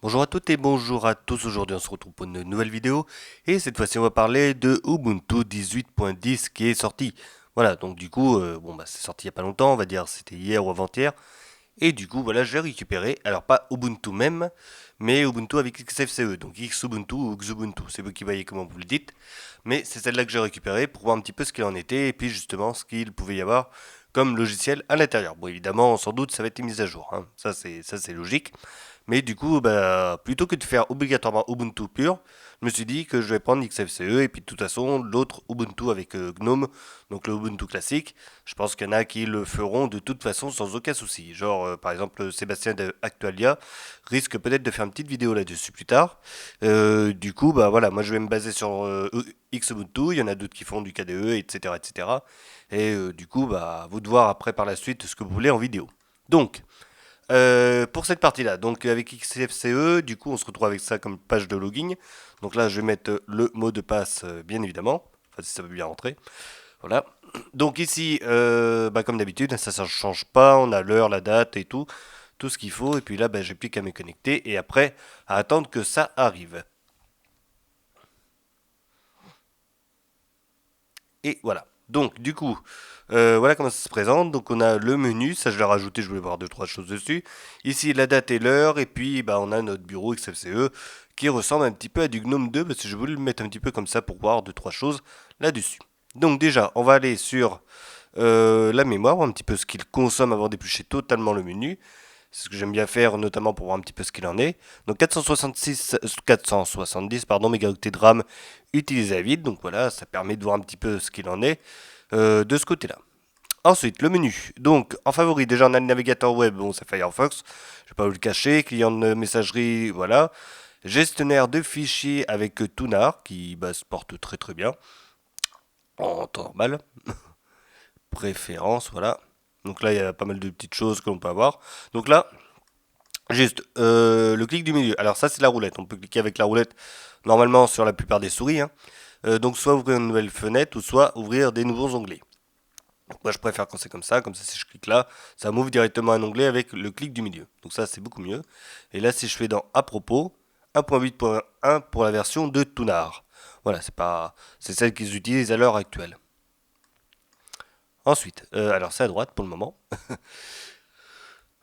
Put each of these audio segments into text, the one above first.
Bonjour à toutes et bonjour à tous, aujourd'hui on se retrouve pour une nouvelle vidéo et cette fois-ci on va parler de Ubuntu 18.10 qui est sorti. Voilà, donc du coup, c'est sorti il n'y a pas longtemps, on va dire c'était hier ou avant-hier. Et du coup, voilà, j'ai récupéré, alors pas Ubuntu même, mais Ubuntu avec XFCE, donc Xubuntu ou Xubuntu, c'est vous qui voyez comment vous le dites. Mais c'est celle-là que j'ai récupérée pour voir un petit peu ce qu'il en était et puis justement ce qu'il pouvait y avoir comme logiciel à l'intérieur. Bon, évidemment, sans doute, ça va être une mise à jour, hein. Ça c'est logique. Mais du coup, bah, plutôt que de faire obligatoirement Ubuntu pur, je me suis dit que je vais prendre XFCE et puis de toute façon l'autre Ubuntu avec GNOME, donc le Ubuntu classique. Je pense qu'il y en a qui le feront de toute façon sans aucun souci. Genre par exemple Sébastien de Actualia risque peut-être de faire une petite vidéo là-dessus plus tard. Du coup, bah voilà, moi je vais me baser sur Xubuntu. Il y en a d'autres qui font du KDE, etc., etc. Et du coup, bah à vous de voir après par la suite ce que vous voulez en vidéo. Donc, pour cette partie-là, donc avec XFCE, du coup, on se retrouve avec ça comme page de login. Donc là, je vais mettre le mot de passe, bien évidemment. Enfin, si ça veut bien rentrer. Voilà. Donc ici, bah, comme d'habitude, ça ne change pas. On a l'heure, la date et tout ce qu'il faut. Et puis là, bah, j'ai plus qu'à me connecter et après à attendre que ça arrive. Et voilà. Donc, du coup, voilà comment ça se présente. Donc, on a le menu. Ça, je l'ai rajouté. Je voulais voir deux, trois choses dessus. Ici, la date et l'heure. Et puis, bah, on a notre bureau XFCE qui ressemble un petit peu à du Gnome 2 parce que je voulais le mettre un petit peu comme ça pour voir deux, trois choses là-dessus. Donc, déjà, on va aller sur la mémoire, voir un petit peu ce qu'il consomme avant d'éplucher totalement le menu. C'est ce que j'aime bien faire, notamment pour voir un petit peu ce qu'il en est. Donc 470 mégaoctets de RAM utilisés à vide. Donc voilà, ça permet de voir un petit peu ce qu'il en est de ce côté-là. Ensuite, le menu. Donc, en favori, déjà on a le navigateur web, bon c'est Firefox, je vais pas vous le cacher, client de messagerie, voilà. Gestionnaire de fichiers avec Tunar, qui bah, se porte très très bien, en temps normal. Préférence, voilà. Donc là, il y a pas mal de petites choses que l'on peut avoir. Donc là, juste le clic du milieu. Alors ça, c'est la roulette. On peut cliquer avec la roulette normalement sur la plupart des souris, hein. Donc soit ouvrir une nouvelle fenêtre ou soit ouvrir des nouveaux onglets. Donc moi, je préfère quand c'est comme ça si je clique là, ça m'ouvre directement un onglet avec le clic du milieu. Donc ça, c'est beaucoup mieux. Et là, si je fais dans à propos, 1.8.1 pour la version de Tunar. Voilà, c'est celle qu'ils utilisent à l'heure actuelle. Ensuite, alors c'est à droite pour le moment.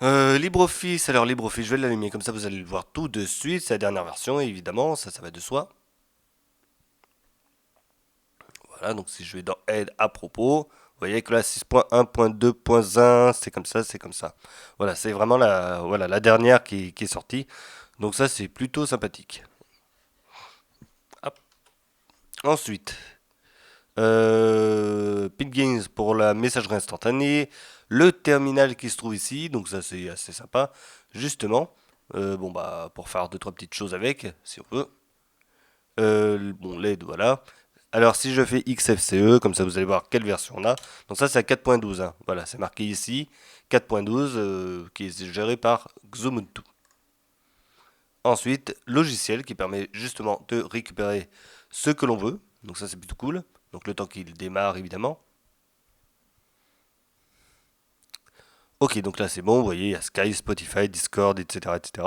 LibreOffice, alors LibreOffice, je vais l'allumer comme ça vous allez le voir tout de suite. C'est la dernière version, évidemment, ça va de soi. Voilà, donc si je vais dans Aide à propos, vous voyez que là 6.1.2.1, c'est comme ça, c'est comme ça. Voilà, c'est vraiment la dernière qui est sortie. Donc ça, c'est plutôt sympathique. Hop. Ensuite, Pingings pour la messagerie instantanée, le terminal qui se trouve ici, donc ça c'est assez sympa, justement. Bon bah pour faire deux trois petites choses avec, si on veut. Bon LED voilà. Alors si je fais XFCE, comme ça vous allez voir quelle version on a. Donc ça c'est à 4.12, hein. Voilà, c'est marqué ici 4.12 qui est géré par Xubuntu. Ensuite, logiciel qui permet justement de récupérer ce que l'on veut. Donc ça c'est plutôt cool. Donc le temps qu'il démarre évidemment. Ok, donc là c'est bon, vous voyez, il y a Sky, Spotify, Discord, etc. etc.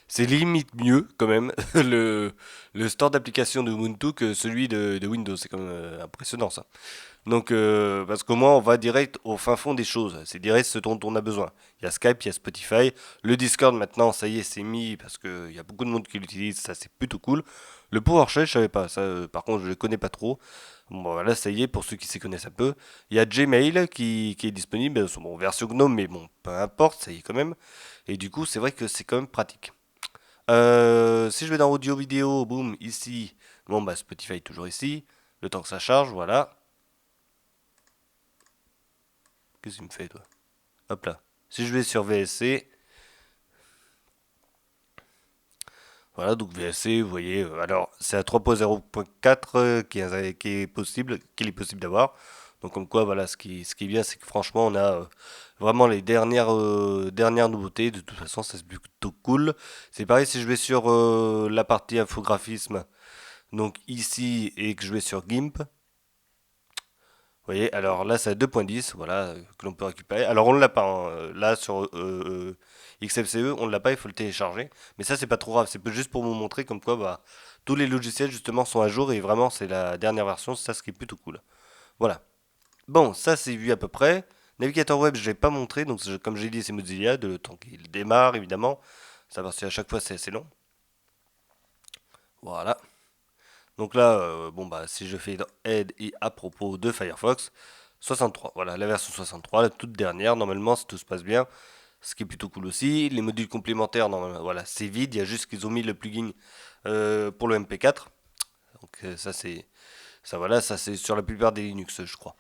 C'est limite mieux quand même le store d'application de Ubuntu que celui de Windows. C'est quand même impressionnant ça. Donc, parce qu'au moins on va direct au fin fond des choses. C'est direct ce dont on a besoin. Il y a Skype, il y a Spotify. Le Discord maintenant, ça y est, c'est mis parce qu'il y a beaucoup de monde qui l'utilise. Ça, c'est plutôt cool. Le PowerShell, je savais pas. Ça, par contre, je ne connais pas trop. Bon, voilà, ça y est, pour ceux qui s'y connaissent un peu. Il y a Gmail qui est disponible, bon, version GNOME, mais bon, peu importe, ça y est quand même. Et du coup, c'est vrai que c'est quand même pratique. Si je vais dans audio vidéo, boum, ici, bon bah Spotify toujours ici, le temps que ça charge, voilà. Qu'est-ce qu'il me fait toi? Hop là. Si je vais sur VSC, voilà, donc VSC, vous voyez, alors c'est à 3.0.4 qu'il est possible d'avoir. Donc comme quoi, voilà, ce qui est bien, c'est que franchement, on a vraiment les dernières nouveautés. De toute façon, c'est plutôt cool. C'est pareil si je vais sur la partie infographisme, donc ici, et que je vais sur GIMP. Vous voyez, alors là c'est à 2.10, voilà, que l'on peut récupérer. Alors on ne l'a pas, hein, là sur XFCE, on ne l'a pas, il faut le télécharger. Mais ça, c'est pas trop grave, c'est juste pour vous montrer comme quoi bah, tous les logiciels justement sont à jour et vraiment c'est la dernière version, c'est ça ce qui est plutôt cool. Voilà. Bon, ça c'est vu à peu près. Navigateur web, je l'ai pas montré, donc comme j'ai dit, c'est Mozilla, de le temps qu'il démarre évidemment. Ça parce qu'à chaque fois c'est assez long. Voilà. Donc là, bon bah si je fais dans aide et à propos de Firefox, 63. Voilà, la version 63, la toute dernière. Normalement, si tout se passe bien, ce qui est plutôt cool aussi. Les modules complémentaires, normalement, voilà, c'est vide. Il y a juste qu'ils ont mis le plugin pour le MP4. Donc ça, voilà, ça c'est sur la plupart des Linux, je crois.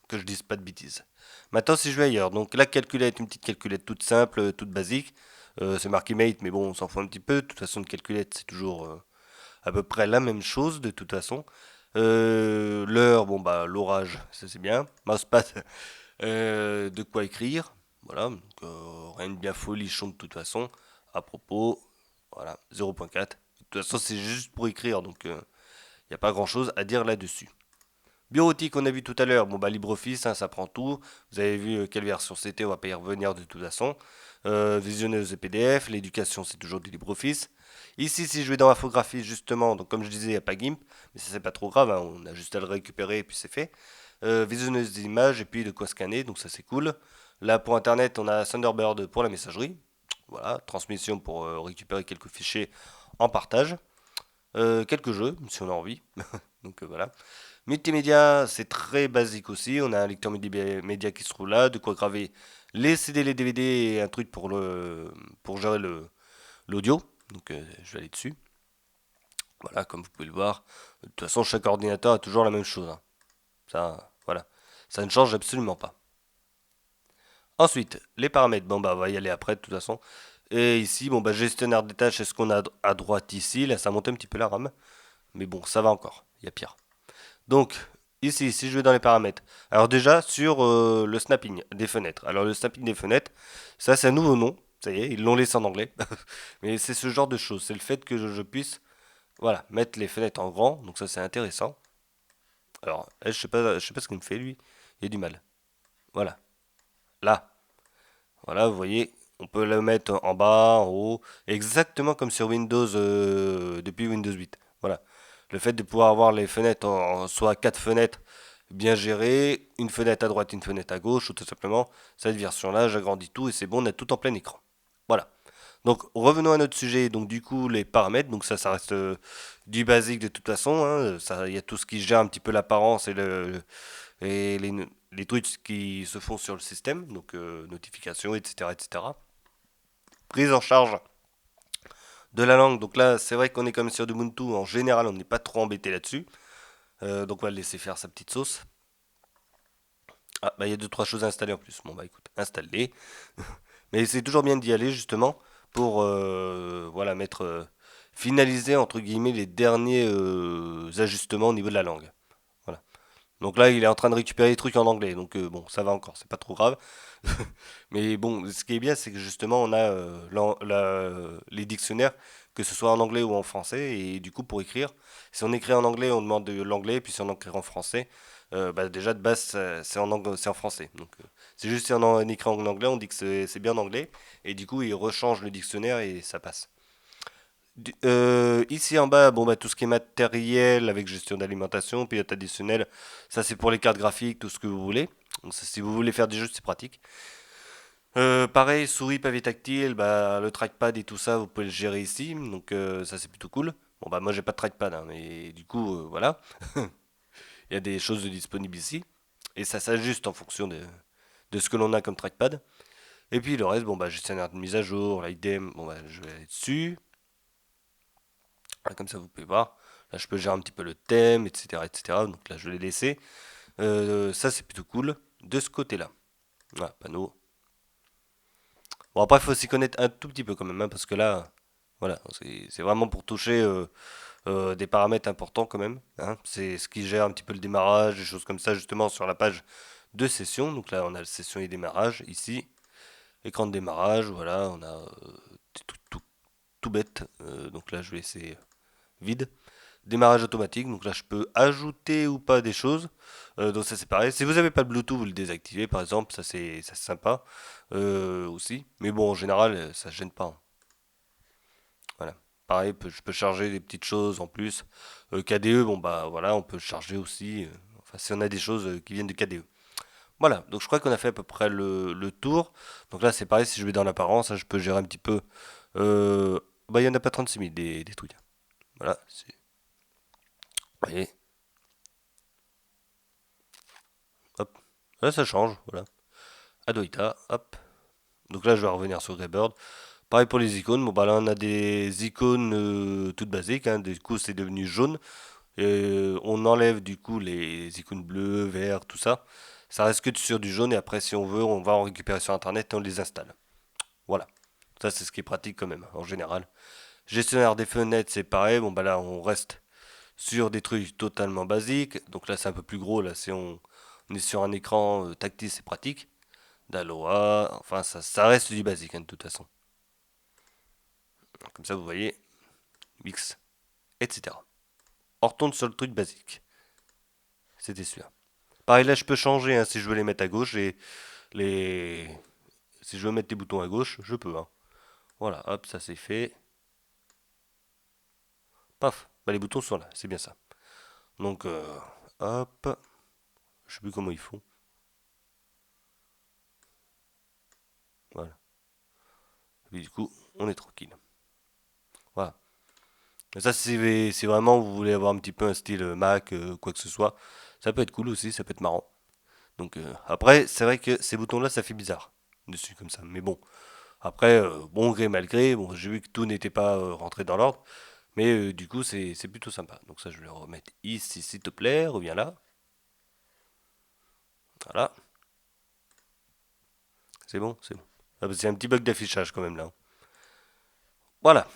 Que je dise pas de bêtises. Maintenant, si je vais ailleurs, donc la calculette, une petite calculette toute simple, toute basique. C'est marqué Mate, mais bon, on s'en fout un petit peu. De toute façon, une calculette, c'est toujours à peu près la même chose, de toute façon. L'heure, bon bah l'orage, ça c'est bien. Mousepad, de quoi écrire. Voilà, donc, rien de bien folichon de toute façon. À propos, voilà, 0.4. De toute façon, c'est juste pour écrire, donc il n'y a pas grand chose à dire là-dessus. Bureautique, on a vu tout à l'heure, bon bah LibreOffice, hein, ça prend tout. Vous avez vu quelle version c'était, on va pas y revenir de toute façon. Visionneuse et PDF, l'éducation c'est toujours du LibreOffice. Ici, si je vais dans infographie justement, donc comme je disais, il n'y a pas GIMP, mais ça c'est pas trop grave, hein, on a juste à le récupérer et puis c'est fait. Visionneuse d'images et puis de quoi scanner, donc ça c'est cool. Là pour Internet, on a Thunderbird pour la messagerie. Voilà, transmission pour récupérer quelques fichiers en partage. Quelques jeux, si on a envie. Donc voilà. Multimédia, c'est très basique aussi. On a un lecteur multimédia qui se trouve là, de quoi graver les CD, les DVD et un truc pour gérer l'audio. Donc je vais aller dessus. Voilà, comme vous pouvez le voir. De toute façon, chaque ordinateur a toujours la même chose, hein. Ça, voilà. Ça ne change absolument pas. Ensuite, les paramètres. Bon, bah, on va y aller après, de toute façon. Et ici, bon, bah, gestionnaire des tâches, c'est ce qu'on a à droite ici. Là, ça monte un petit peu la RAM. Mais bon, ça va encore. Il y a pire. Donc, ici, si je vais dans les paramètres. Alors déjà, sur le snapping des fenêtres. Alors le snapping des fenêtres, ça c'est un nouveau nom. Ça y est, ils l'ont laissé en anglais. Mais c'est ce genre de choses. C'est le fait que je puisse, voilà, mettre les fenêtres en grand. Donc ça c'est intéressant. Alors, je sais pas ce qu'il me fait lui. Il y a du mal. Voilà. Là. Voilà, vous voyez, on peut le mettre en bas, en haut, exactement comme sur Windows depuis Windows 8. Voilà. Le fait de pouvoir avoir les fenêtres soit quatre fenêtres bien gérées, une fenêtre à droite, une fenêtre à gauche, ou tout simplement cette version-là, j'agrandis tout et c'est bon, on a tout en plein écran. Voilà. Donc revenons à notre sujet, donc du coup les paramètres, donc ça reste du basique de toute façon, hein. Ça, il y a tout ce qui gère un petit peu l'apparence et les trucs qui se font sur le système, donc notifications, etc., etc. Prise en charge de la langue, donc là c'est vrai qu'on est comme sur Ubuntu, en général on n'est pas trop embêté là-dessus. Donc on va le laisser faire sa petite sauce. Ah bah il y a deux trois choses à installer en plus. Bon bah écoute, installer. Mais c'est toujours bien d'y aller justement pour voilà mettre finaliser entre guillemets les derniers ajustements au niveau de la langue. Voilà. Donc là, il est en train de récupérer les trucs en anglais, donc bon, ça va encore, c'est pas trop grave. Mais bon, ce qui est bien, c'est que justement, on a les dictionnaires, que ce soit en anglais ou en français, et du coup, pour écrire, si on écrit en anglais, on demande de l'anglais, puis si on écrit en français, bah, déjà de base, c'est c'est en français. Donc, c'est juste si on écrit en anglais, on dit que c'est bien en anglais, et du coup, il rechange le dictionnaire et ça passe. Ici en bas, bon bah tout ce qui est matériel avec gestion d'alimentation, pilote additionnel, ça c'est pour les cartes graphiques, tout ce que vous voulez. Donc ça, si vous voulez faire des jeux, c'est pratique. Pareil, souris, pavé tactile, bah le trackpad et tout ça, vous pouvez le gérer ici. Donc ça c'est plutôt cool. Bon bah moi j'ai pas de trackpad, hein, mais du coup voilà, il y a des choses de disponibles ici. Et ça s'ajuste en fonction de ce que l'on a comme trackpad. Et puis le reste, bon bah gestionnaire de mise à jour, l'IDEM, bon bah je vais aller dessus. Voilà, comme ça, vous pouvez voir. Là, je peux gérer un petit peu le thème, etc., etc. Donc là, je l'ai laissé. Ça, c'est plutôt cool. De ce côté-là. Voilà, panneau. Bon, après, il faut s'y connaître un tout petit peu quand même, hein, parce que là, voilà, c'est vraiment pour toucher des paramètres importants quand même, hein. C'est ce qui gère un petit peu le démarrage, des choses comme ça, justement, sur la page de session. Donc là, on a la session et démarrage ici. Écran de démarrage, voilà, on a tout bête. Donc là, je vais laisser vide. démarrage automatique, donc là je peux ajouter ou pas des choses. Donc ça c'est pareil. Si vous n'avez pas le Bluetooth, vous le désactivez par exemple, ça c'est sympa aussi. Mais bon en général ça gêne pas, hein. Voilà. Pareil, je peux charger des petites choses en plus. KDE, bon bah voilà, on peut charger aussi. Enfin si on a des choses qui viennent de KDE. Voilà, donc je crois qu'on a fait à peu près le tour. Donc là c'est pareil, si je vais dans l'apparence, hein, je peux gérer un petit peu. Euh, Bah il n'y en a pas 36 000 des trucs. Voilà, vous voyez, hop. Là ça change, voilà. Adoita, hop. Donc là je vais revenir sur Greybird. Pareil pour les icônes, bon bah là on a des icônes toutes basiques, hein. Du coup c'est devenu jaune. On enlève du coup les icônes bleues, verts, tout ça. Ça reste que sur du jaune et après si on veut on va en récupérer sur internet et on les installe. Voilà. Ça c'est ce qui est pratique quand même, en général. Gestionnaire des fenêtres c'est pareil, bon bah là on reste sur des trucs totalement basiques. Donc là c'est un peu plus gros, là si on est sur un écran tactile c'est pratique. D'Aloha, enfin ça reste du basique hein, de toute façon. Comme ça vous voyez, mix, etc. On retourne sur le truc basique. C'était celui-là. Pareil là je peux changer hein, si je veux les mettre à gauche et les... Si je veux mettre des boutons à gauche, je peux, hein. Voilà, hop, ça c'est fait. Paf, bah les boutons sont là, c'est bien ça. Donc hop, je sais plus comment ils font. Voilà. Et du coup, on est tranquille. Voilà. Mais ça c'est vraiment vous voulez avoir un petit peu un style Mac, quoi que ce soit. Ça peut être cool aussi, ça peut être marrant. Donc après, c'est vrai que ces boutons-là, ça fait bizarre dessus comme ça. Mais bon, après, bon gré mal gré, bon, j'ai vu que tout n'était pas rentré dans l'ordre, mais du coup, c'est plutôt sympa. Donc ça, je vais le remettre ici, s'il te plaît. Reviens là. Voilà, c'est bon, c'est bon. Ah, bah, c'est un petit bug d'affichage quand même là. Voilà.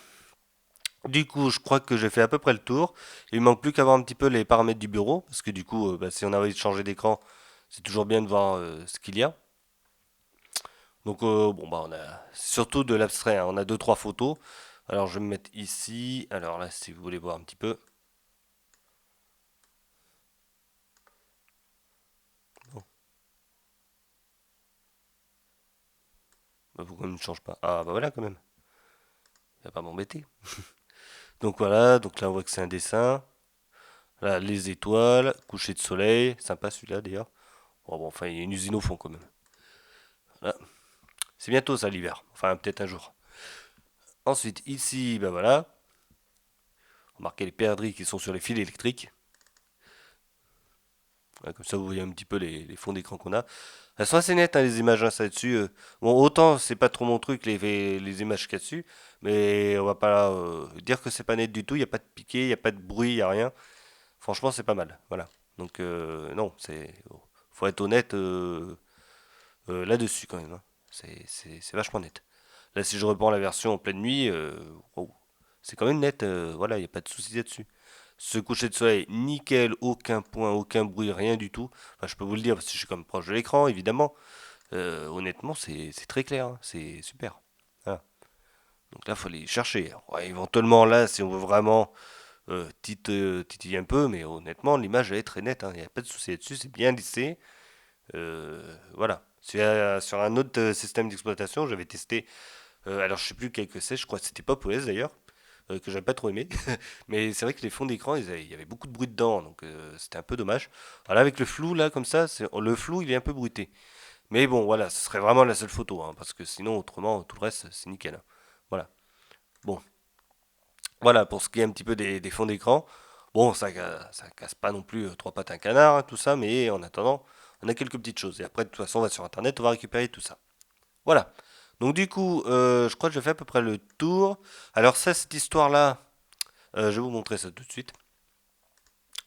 Du coup, je crois que j'ai fait à peu près le tour. Il manque plus qu'à voir un petit peu les paramètres du bureau, parce que du coup, bah, si on a envie de changer d'écran, c'est toujours bien de voir ce qu'il y a. Donc bon bah on a surtout de l'abstrait, hein. On a deux trois photos. Alors je vais me mettre ici. Alors là si vous voulez voir un petit peu. Bon, bah, pourquoi il ne change pas? Ah bah voilà quand même. Il va pas m'embêter. Donc voilà, donc là on voit que c'est un dessin. Là les étoiles, coucher de soleil, sympa celui-là d'ailleurs. Oh, bon enfin il y a une usine au fond quand même. Voilà. C'est bientôt ça l'hiver. Enfin peut-être un jour. Ensuite ici bah voilà. Remarquez les perdrix qui sont sur les fils électriques. Ouais, comme ça, vous voyez un petit peu les fonds d'écran qu'on a. Elles sont assez nettes, hein, les images, hein, ça dessus. Bon, autant c'est pas trop mon truc, les images qu'il y a dessus, mais on va pas dire que c'est pas net du tout. Il n'y a pas de piqué, il n'y a pas de bruit, il n'y a rien. Franchement, c'est pas mal. Voilà. Donc, non, faut être honnête là-dessus quand même, hein. C'est vachement net. Là, si je reprends la version en pleine nuit, wow, c'est quand même net. Voilà, il n'y a pas de souci là-dessus. Ce coucher de soleil, nickel, aucun point, aucun bruit, rien du tout. Enfin, je peux vous le dire parce que je suis comme proche de l'écran, évidemment. Honnêtement, c'est très clair, hein, c'est super. Voilà. Donc là, il faut aller chercher. Ouais, éventuellement, là, si on veut vraiment titiller un peu, mais honnêtement, l'image elle est très nette, hein. Il n'y a pas de souci là-dessus, c'est bien lissé. Voilà. Sur un autre système d'exploitation, j'avais testé, alors je sais plus quel que c'est, je crois que c'était PopOS d'ailleurs, que j'avais pas trop aimé. Mais c'est vrai que les fonds d'écran, il y avait beaucoup de bruit dedans, donc c'était un peu dommage. Alors là, avec le flou, là, comme ça, le flou, il est un peu bruité. Mais bon, voilà, ce serait vraiment la seule photo, hein, parce que sinon, autrement, tout le reste, c'est nickel, hein. Voilà. Bon, voilà pour ce qui est un petit peu des fonds d'écran. Bon, ça casse pas non plus trois pattes à un canard, hein, tout ça, mais en attendant, on a quelques petites choses. Et après, de toute façon, on va sur Internet, on va récupérer tout ça. Voilà. Donc du coup, je crois que j'ai fait à peu près le tour. Alors ça, cette histoire-là, je vais vous montrer ça tout de suite.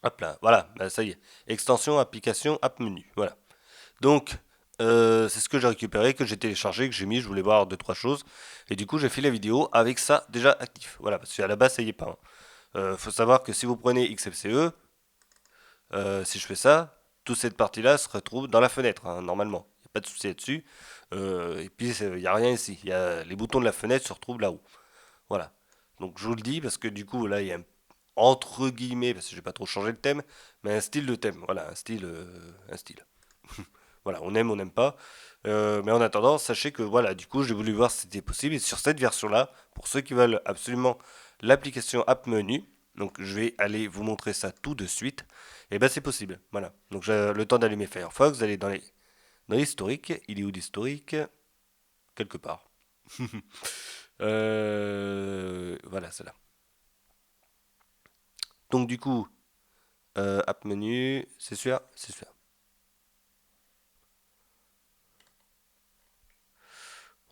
Hop là, voilà, bah, ça y est. Extension, application, app menu. Voilà. Donc, c'est ce que j'ai récupéré, que j'ai téléchargé, que j'ai mis. Je voulais voir deux, trois choses. Et du coup, j'ai fait la vidéo avec ça déjà actif. Voilà, parce qu'à la base, ça y est pas, hein. Faut savoir que si vous prenez XFCE, si je fais ça, toute cette partie-là se retrouve dans la fenêtre, hein, normalement. Il n'y a pas de souci là-dessus. Et puis, il n'y a rien ici. Les boutons de la fenêtre se retrouvent là-haut. Voilà. Donc, je vous le dis parce que du coup, là, entre guillemets, parce que j'ai pas trop changé le thème, mais un style de thème. Voilà, un style. Voilà, on aime, on n'aime pas. Mais en attendant, sachez que voilà, du coup, j'ai voulu voir si c'était possible. Et sur cette version-là, pour ceux qui veulent absolument l'application App Menu, donc je vais aller vous montrer ça tout de suite. Et ben c'est possible. Voilà. Donc j'ai le temps d'allumer Firefox, d'aller dans l'historique. Il est où l'historique? Quelque part. Voilà, c'est là. Donc du coup, App Menu, c'est sûr, c'est sûr.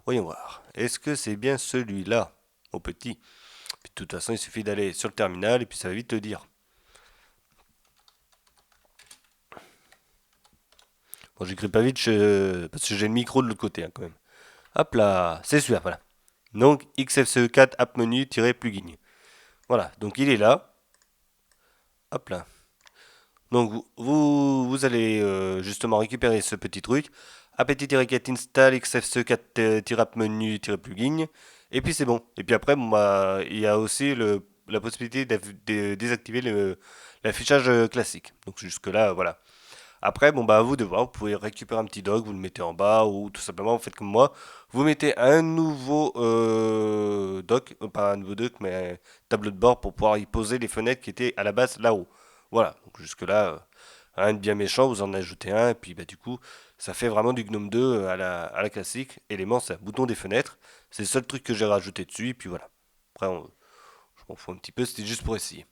Voyons voir. Est-ce que c'est bien celui-là, au petit? Puis, de toute façon, il suffit d'aller sur le terminal et puis ça va vite te dire. Bon, j'écris pas vite parce que j'ai le micro de l'autre côté hein, quand même. Hop là, c'est celui-là, voilà. Donc XFCE4 App Menu-plugin. Voilà, donc il est là. Hop là. Donc vous allez justement récupérer ce petit truc. apt-get install xfce4-app menu-plugin. Et puis c'est bon. Et puis après, bon, bah, il y a aussi la possibilité de désactiver l'affichage classique. Donc jusque là, voilà. Après, bon bah à vous de voir, vous pouvez récupérer un petit dock, vous le mettez en bas ou tout simplement vous faites comme moi, vous mettez un nouveau dock, pas un nouveau dock mais un tableau de bord pour pouvoir y poser les fenêtres qui étaient à la base là-haut. Voilà, donc jusque là, rien de bien méchant, vous en ajoutez un et puis bah du coup ça fait vraiment du GNOME 2 à la classique. Élément, c'est un bouton des fenêtres, c'est le seul truc que j'ai rajouté dessus et puis voilà. Après, je m'en fous un petit peu, c'était juste pour essayer.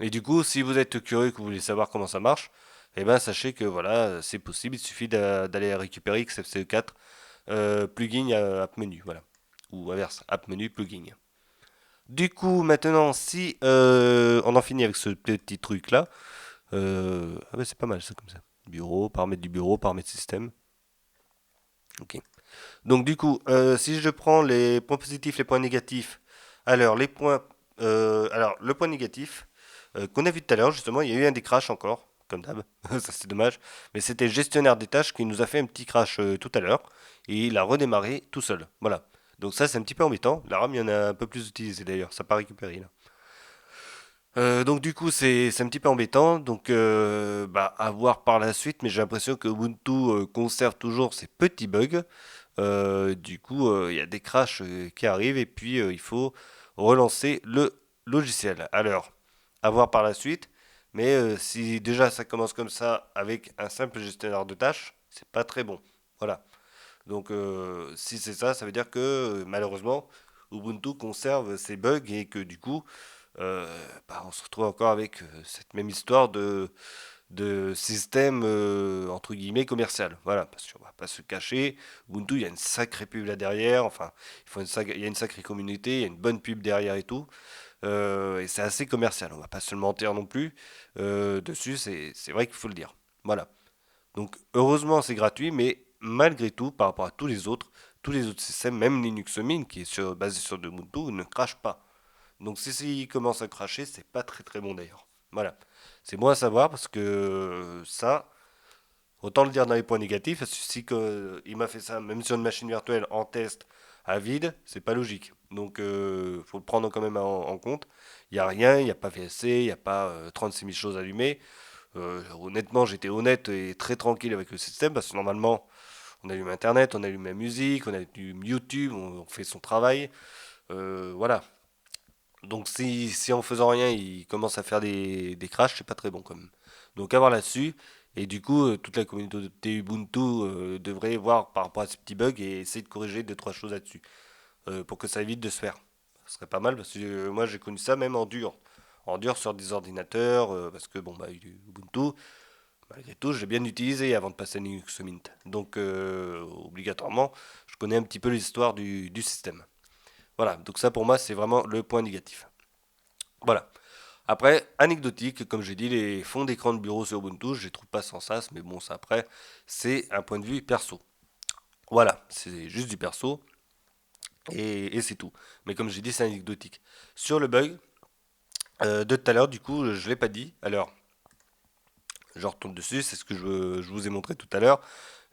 Et du coup, si vous êtes curieux et que vous voulez savoir comment ça marche, eh ben sachez que voilà, c'est possible. Il suffit d'aller récupérer XFCE4 plugin app menu, voilà, ou inverse, app menu plugin. Du coup, maintenant, si on en finit avec ce petit truc là, ah ben c'est pas mal ça comme ça. Bureau, paramètres du bureau, paramètres système. Ok. Donc du coup, si je prends les points positifs, les points négatifs, alors alors le point négatif qu'on a vu tout à l'heure, justement, il y a eu un des crashs encore, comme d'hab, ça c'est dommage, mais c'était le gestionnaire des tâches qui nous a fait un petit crash tout à l'heure et il a redémarré tout seul. Voilà. Donc ça c'est un petit peu embêtant. La RAM il y en a un peu plus utilisé d'ailleurs, ça n'a pas récupéré là. Donc du coup c'est un petit peu embêtant, donc bah, à voir par la suite, mais j'ai l'impression que Ubuntu conserve toujours ses petits bugs. Du coup, il y a des crashs qui arrivent et puis il faut relancer le logiciel. Alors, à voir par la suite. Mais si déjà ça commence comme ça avec un simple gestionnaire de tâches, c'est pas très bon. Voilà. Donc, si c'est ça, ça veut dire que malheureusement, Ubuntu conserve ses bugs et que du coup, euh, bah, on se retrouve encore avec cette même histoire de système entre guillemets commercial. Voilà, parce qu'on va pas se cacher. Ubuntu, il y a une sacrée pub là derrière. Enfin, il y a une sacrée communauté, il y a une bonne pub derrière et tout. Et c'est assez commercial. On va pas se le mentir non plus. Dessus, c'est vrai qu'il faut le dire. Voilà. Donc heureusement, c'est gratuit, mais malgré tout, par rapport à tous les autres systèmes, même Linux Mint, qui est basé sur Ubuntu, ne crache pas. Donc si il commence à cracher, c'est pas très très bon d'ailleurs. Voilà. C'est bon à savoir parce que ça, autant le dire dans les points négatifs, parce que si il m'a fait ça même sur une machine virtuelle en test à vide, c'est pas logique. Donc faut le prendre quand même en compte. Il n'y a rien, il n'y a pas VSC, il n'y a pas 36 000 choses allumées. Honnêtement, j'étais honnête et très tranquille avec le système parce que normalement, on allume Internet, on allume la musique, on allume YouTube, on fait son travail. Voilà. Donc si en faisant rien, il commence à faire des crashs, c'est pas très bon quand même. Donc à voir là-dessus. Et du coup, toute la communauté Ubuntu devrait voir par rapport à ces petits bugs et essayer de corriger deux, trois choses là-dessus. Pour que ça évite de se faire. Ce serait pas mal parce que moi j'ai connu ça même en dur. En dur sur des ordinateurs, parce que bon bah Ubuntu, malgré tout, j'ai bien utilisé avant de passer à Linux Mint. Donc obligatoirement, je connais un petit peu l'histoire du système. Voilà, donc ça pour moi c'est vraiment le point négatif. Voilà. Après, anecdotique, comme j'ai dit, les fonds d'écran de bureau sur Ubuntu, je les trouve pas sans sas, mais bon, ça après, c'est un point de vue perso. Voilà, c'est juste du perso et c'est tout. Mais comme j'ai dit, c'est anecdotique. Sur le bug de tout à l'heure, du coup, je l'ai pas dit. Alors, je retourne dessus, c'est ce que je vous ai montré tout à l'heure.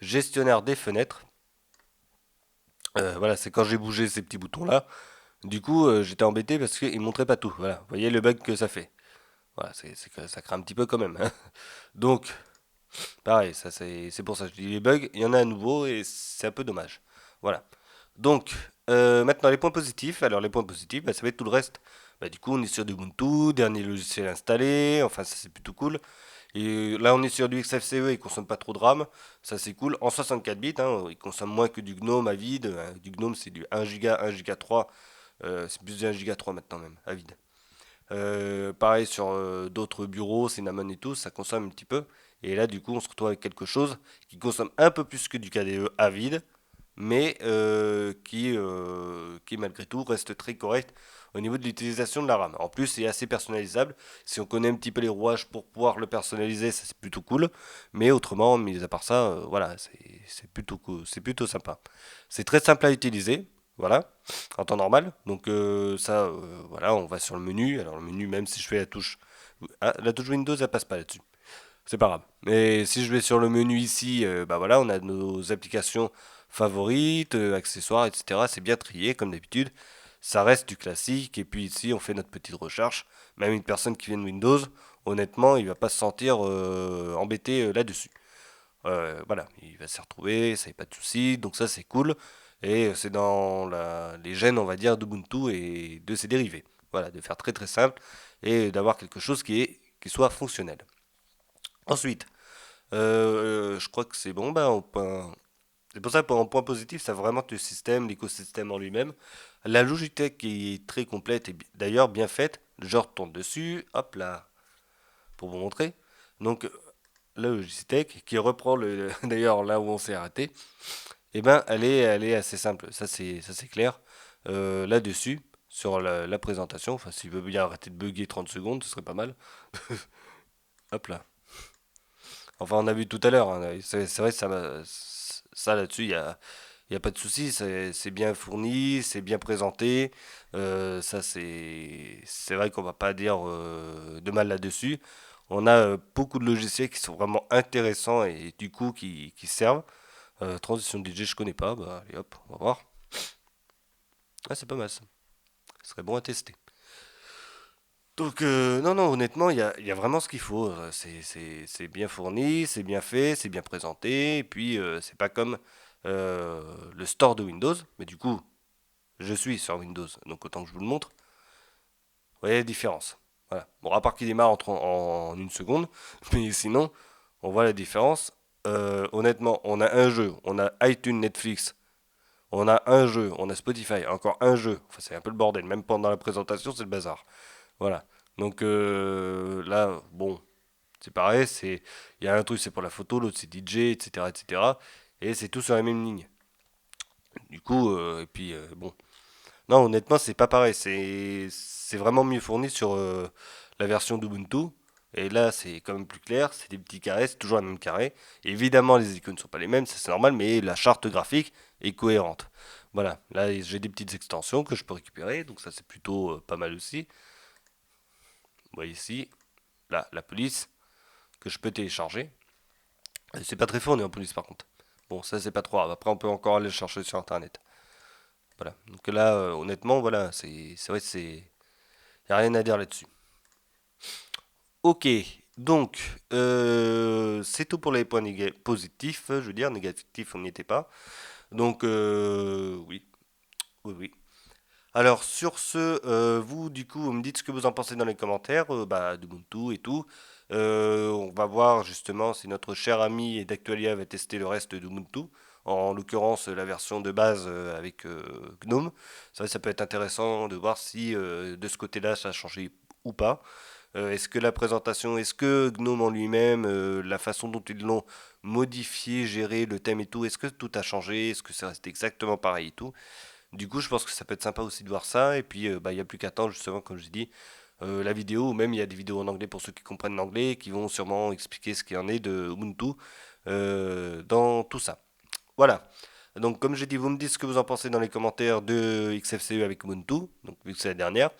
Gestionnaire des fenêtres. Voilà, c'est quand j'ai bougé ces petits boutons-là. Du coup, j'étais embêté parce qu'il ne montrait pas tout. Voilà, vous voyez le bug que ça fait. Voilà, ça craint un petit peu quand même, hein. Donc, pareil, ça c'est pour ça que je dis les bugs, il y en a à nouveau et c'est un peu dommage. Voilà. Donc, maintenant les points positifs. Alors les points positifs, bah, ça va être tout le reste. Bah, du coup, on est sur du Ubuntu, dernier logiciel installé, enfin ça c'est plutôt cool. Et là, on est sur du XFCE, il consomme pas trop de RAM, ça c'est cool. En 64 bits, hein, il consomme moins que du GNOME à vide. Du GNOME c'est du 1 Go, 1 Go 3, c'est plus de 1 Go 3 maintenant même, à vide. Pareil sur d'autres bureaux, Cinnamon et tout, ça consomme un petit peu. Et là, du coup, on se retrouve avec quelque chose qui consomme un peu plus que du KDE à vide, mais qui malgré tout reste très correct au niveau de l'utilisation de la RAM. En plus, c'est assez personnalisable. Si on connaît un petit peu les rouages pour pouvoir le personnaliser, ça c'est plutôt cool. Mais autrement, mis à part ça, voilà, c'est plutôt cool, c'est plutôt sympa. C'est très simple à utiliser, voilà, en temps normal. Donc ça, voilà, on va sur le menu. Alors le menu, même si je fais la touche Windows, elle passe pas là-dessus. C'est pas grave. Mais si je vais sur le menu ici, bah voilà, on a nos applications favorites, accessoires, etc. C'est bien trié comme d'habitude. Ça reste du classique. Et puis ici, on fait notre petite recherche. Même une personne qui vient de Windows, honnêtement, il va pas se sentir embêté là-dessus. Voilà, il va s'y retrouver, ça n'y a pas de souci. Donc ça, c'est cool. Et c'est dans les gènes, on va dire, d'Ubuntu et de ses dérivés. Voilà, de faire très très simple et d'avoir quelque chose qui soit fonctionnel. Ensuite, je crois que c'est bon. C'est pour ça, pour un point positif, c'est vraiment le système, l'écosystème en lui-même. La Logitech qui est très complète et d'ailleurs bien faite. Je retourne dessus, hop là, pour vous montrer. Donc, la Logitech qui reprend d'ailleurs là où on s'est arrêté, eh ben, elle est assez simple. Ça c'est clair. Là-dessus, sur la présentation, enfin, s'il veut bien arrêter de bugger 30 secondes, ce serait pas mal. Hop là. Enfin, on a vu tout à l'heure, hein, c'est vrai, ça là-dessus, il y a pas de souci, c'est bien fourni, c'est bien présenté. Ça, c'est vrai qu'on va pas dire de mal là-dessus. On a beaucoup de logiciels qui sont vraiment intéressants et du coup qui servent. Transition DJ, je connais pas, bah allez hop, on va voir. Ah, c'est pas mal ça. Ce serait bon à tester. Donc, non, non, honnêtement, il y a vraiment ce qu'il faut. C'est bien fourni, c'est bien fait, c'est bien présenté. Et puis, c'est pas comme le store de Windows. Mais du coup, je suis sur Windows, donc autant que je vous le montre. Vous voyez la différence. Voilà. Bon, à part qu'il démarre en une seconde. Mais sinon, on voit la différence. Honnêtement, on a un jeu. On a iTunes, Netflix. On a un jeu. On a Spotify. Encore un jeu. Enfin, c'est un peu le bordel. Même pendant la présentation, c'est le bazar. Voilà. Donc là, bon, c'est pareil, il y a un truc c'est pour la photo, l'autre c'est DJ, etc., etc. Et cetera. Et c'est tout sur la même ligne. Du coup, et puis bon, non, honnêtement, c'est pas pareil. C'est vraiment mieux fourni sur la version d'Ubuntu. Et là, c'est quand même plus clair. C'est des petits carrés, c'est toujours le même carré. Évidemment, les icônes ne sont pas les mêmes, ça c'est normal, mais la charte graphique est cohérente. Voilà, là j'ai des petites extensions que je peux récupérer, donc ça c'est plutôt pas mal aussi. Vous voyez ici, là, la police que je peux télécharger. C'est pas très fourni en police par contre. Bon, ça c'est pas trop grave. Après, on peut encore aller le chercher sur internet. Voilà. Donc là, honnêtement, voilà, c'est vrai, y a rien à dire là-dessus. Ok, donc c'est tout pour les points positifs. Je veux dire, négatifs, on n'y était pas. Donc oui, oui, oui. Alors sur ce, vous du coup, vous me dites ce que vous en pensez dans les commentaires, bah, d'Ubuntu et tout. On va voir justement si notre cher ami d'Actualia va tester le reste d'Ubuntu, en l'occurrence la version de base avec GNOME. Ça peut être intéressant de voir si de ce côté-là ça a changé ou pas. Est-ce que la présentation, est-ce que GNOME en lui-même, la façon dont ils l'ont modifié, géré, le thème et tout, est-ce que tout a changé? Est-ce que c'est resté exactement pareil et tout? Du coup, je pense que ça peut être sympa aussi de voir ça. Et puis, bah, il n'y a plus qu'à attendre, justement, comme je dis, la vidéo, ou même il y a des vidéos en anglais pour ceux qui comprennent l'anglais, qui vont sûrement expliquer ce qu'il en est de Ubuntu dans tout ça. Voilà. Donc, comme j'ai dit, vous me dites ce que vous en pensez dans les commentaires de XFCE avec Ubuntu, donc vu que c'est la dernière.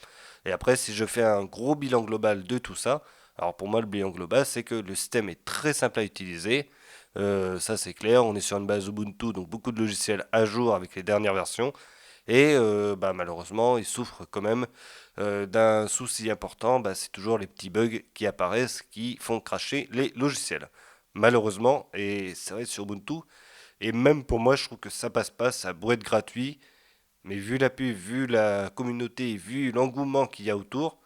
Et après, si je fais un gros bilan global de tout ça, alors pour moi, le bilan global, c'est que le système est très simple à utiliser. Ça, c'est clair. On est sur une base Ubuntu, donc beaucoup de logiciels à jour avec les dernières versions. Et malheureusement, ils souffrent quand même d'un souci important, c'est toujours les petits bugs qui apparaissent qui font cracher les logiciels. Malheureusement, et c'est vrai sur Ubuntu, et même pour moi, je trouve que ça passe pas, ça a beau être gratuit, mais vu la pub, vu la communauté, vu l'engouement qu'il y a autour,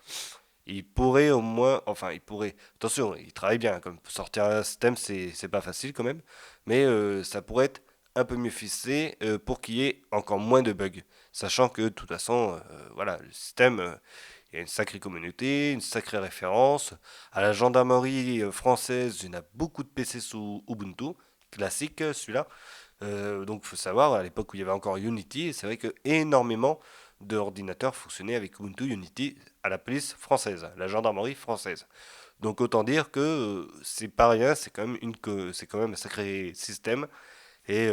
il pourrait au moins, enfin il pourrait, attention, il travaille bien, comme sortir un système c'est pas facile quand même, mais ça pourrait être un peu mieux ficelé pour qu'il y ait encore moins de bugs. Sachant que de toute façon, voilà, le système, il y a une sacrée communauté, une sacrée référence. À la gendarmerie française, il y en a beaucoup de PC sous Ubuntu, classique celui-là. Donc il faut savoir, à l'époque où il y avait encore Unity, c'est vrai que énormément d'ordinateurs fonctionnaient avec Ubuntu Unity à la police française, la gendarmerie française. Donc autant dire que c'est pas rien, c'est quand même un sacré système et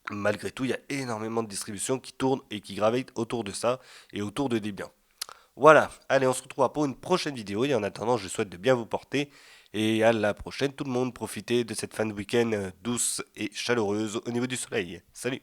malgré tout, il y a énormément de distributions qui tournent et qui gravitent autour de ça et autour de Debian. Voilà, allez, on se retrouvera pour une prochaine vidéo et en attendant, je souhaite de bien vous porter et à la prochaine tout le monde, profitez de cette fin de week-end douce et chaleureuse au niveau du soleil. Salut!